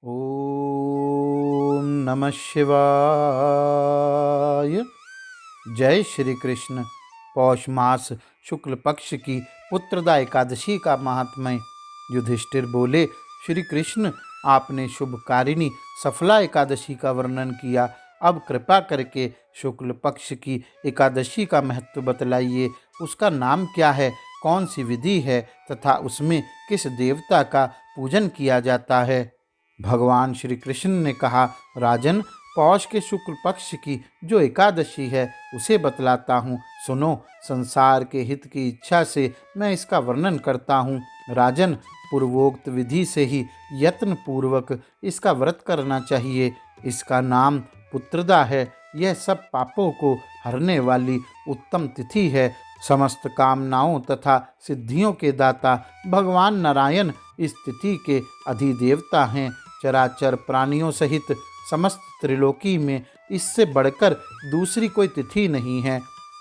ओम नमः शिवाय। जय श्री कृष्ण। पौष मास शुक्ल पक्ष की पुत्रदा एकादशी का महात्म्य। युधिष्ठिर बोले, श्री कृष्ण, आपने शुभकारिणी सफला एकादशी का वर्णन किया। अब कृपा करके शुक्ल पक्ष की एकादशी का महत्व बतलाइए। उसका नाम क्या है, कौन सी विधि है तथा उसमें किस देवता का पूजन किया जाता है। भगवान श्री कृष्ण ने कहा, राजन, पौष के शुक्ल पक्ष की जो एकादशी है उसे बतलाता हूँ, सुनो। संसार के हित की इच्छा से मैं इसका वर्णन करता हूँ। राजन, पूर्वोक्त विधि से ही यत्न पूर्वक इसका व्रत करना चाहिए। इसका नाम पुत्रदा है। यह सब पापों को हरने वाली उत्तम तिथि है। समस्त कामनाओं तथा सिद्धियों के दाता भगवान नारायण इस तिथि के अधिदेवता हैं। चराचर प्राणियों सहित समस्त त्रिलोकी में इससे बढ़कर दूसरी कोई तिथि नहीं है।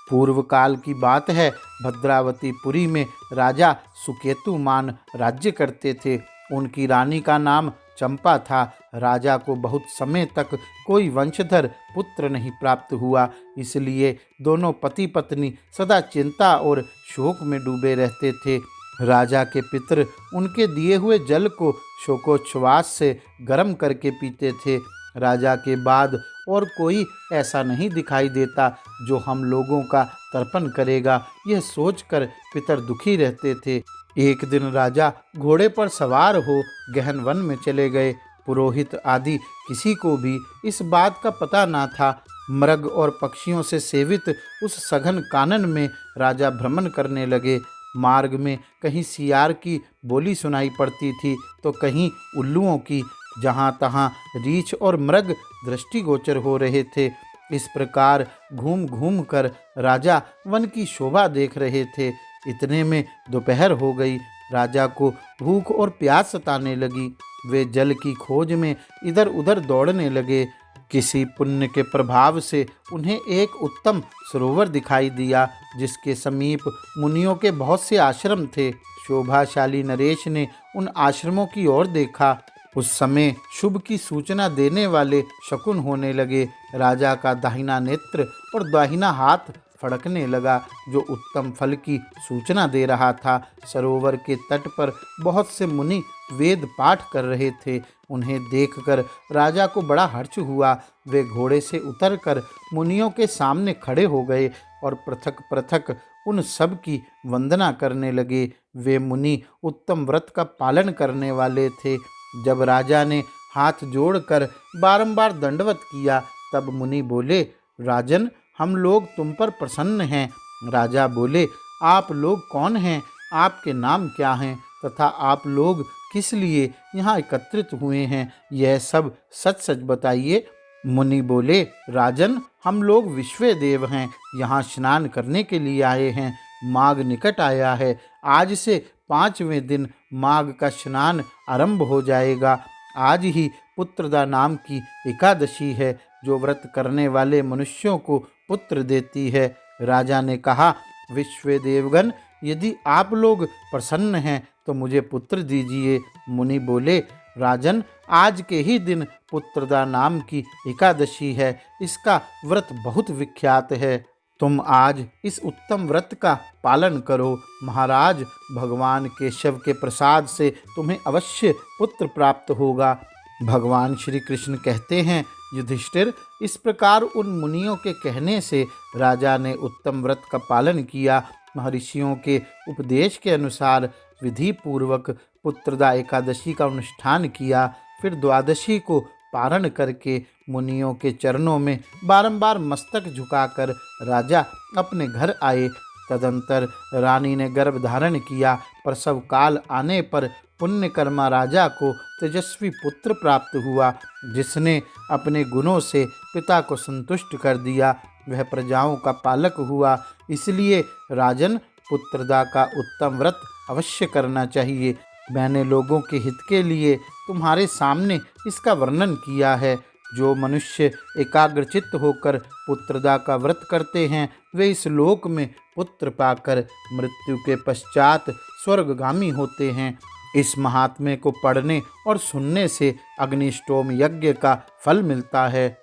पूर्व काल की बात है, भद्रावतीपुरी में राजा सुकेतुमान राज्य करते थे। उनकी रानी का नाम चंपा था। राजा को बहुत समय तक कोई वंशधर पुत्र नहीं प्राप्त हुआ, इसलिए दोनों पति पत्नी सदा चिंता और शोक में डूबे रहते थे। राजा के पितर उनके दिए हुए जल को शोकोच्छ्वास से गर्म करके पीते थे। राजा के बाद और कोई ऐसा नहीं दिखाई देता जो हम लोगों का तर्पण करेगा, यह सोचकर पितर दुखी रहते थे। एक दिन राजा घोड़े पर सवार हो गहन वन में चले गए। पुरोहित आदि किसी को भी इस बात का पता ना था। मृग और पक्षियों से सेवित उस सघन कानन में राजा भ्रमण करने लगे। मार्ग में कहीं सियार की बोली सुनाई पड़ती थी तो कहीं उल्लुओं की। जहाँ तहाँ रीछ और मृग दृष्टिगोचर हो रहे थे। इस प्रकार घूम घूम कर राजा वन की शोभा देख रहे थे। इतने में दोपहर हो गई। राजा को भूख और प्यास सताने लगी। वे जल की खोज में इधर उधर दौड़ने लगे। किसी पुण्य के प्रभाव से उन्हें एक उत्तम सरोवर दिखाई दिया, जिसके समीप मुनियों के बहुत से आश्रम थे। शोभाशाली नरेश ने उन आश्रमों की ओर देखा। उस समय शुभ की सूचना देने वाले शकुन होने लगे। राजा का दाहिना नेत्र और दाहिना हाथ फड़कने लगा, जो उत्तम फल की सूचना दे रहा था। सरोवर के तट पर बहुत से मुनि वेद पाठ कर रहे थे। उन्हें देखकर राजा को बड़ा हर्ष हुआ। वे घोड़े से उतरकर मुनियों के सामने खड़े हो गए और पृथक पृथक उन सब की वंदना करने लगे। वे मुनि उत्तम व्रत का पालन करने वाले थे। जब राजा ने हाथ जोड़कर बारंबार दंडवत किया, तब मुनि बोले, राजन, हम लोग तुम पर प्रसन्न हैं। राजा बोले, आप लोग कौन हैं, आपके नाम क्या हैं तथा आप लोग किस लिए यहाँ एकत्रित हुए हैं, यह सब सच सच बताइए। मुनि बोले, राजन, हम लोग विश्वदेव हैं, यहाँ स्नान करने के लिए आए हैं। माघ निकट आया है। आज से 5वें दिन माघ का स्नान आरंभ हो जाएगा। आज ही पुत्रदा नाम की एकादशी है, जो व्रत करने वाले मनुष्यों को पुत्र देती है। राजा ने कहा, विश्वदेवगण, यदि आप लोग प्रसन्न हैं तो मुझे पुत्र दीजिए। मुनि बोले, राजन, आज के ही दिन पुत्रदा नाम की एकादशी है। इसका व्रत बहुत विख्यात है। तुम आज इस उत्तम व्रत का पालन करो। महाराज, भगवान केशव के प्रसाद से तुम्हें अवश्य पुत्र प्राप्त होगा। भगवान श्री कृष्ण कहते हैं, युधिष्ठिर, इस प्रकार उन मुनियों के कहने से राजा ने उत्तम व्रत का पालन किया। महर्षियों के उपदेश के अनुसार विधि पूर्वक पुत्रदा एकादशी का अनुष्ठान किया। फिर द्वादशी को पारण करके मुनियों के चरणों में बारंबार मस्तक झुकाकर राजा अपने घर आए। तदंतर रानी ने गर्भ धारण किया। प्रसव काल आने पर पुण्यकर्मा राजा को तेजस्वी पुत्र प्राप्त हुआ, जिसने अपने गुणों से पिता को संतुष्ट कर दिया। वह प्रजाओं का पालक हुआ। इसलिए राजन, पुत्रदा का उत्तम व्रत अवश्य करना चाहिए। मैंने लोगों के हित के लिए तुम्हारे सामने इसका वर्णन किया है। जो मनुष्य एकाग्रचित्त होकर पुत्रदा का व्रत करते हैं, वे इस लोक में पुत्र पाकर मृत्यु के पश्चात स्वर्गगामी होते हैं। इस महात्म्य को पढ़ने और सुनने से अग्निष्टोम यज्ञ का फल मिलता है।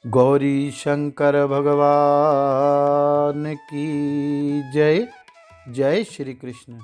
गौरी शंकर भगवान की जय। जय श्री कृष्ण।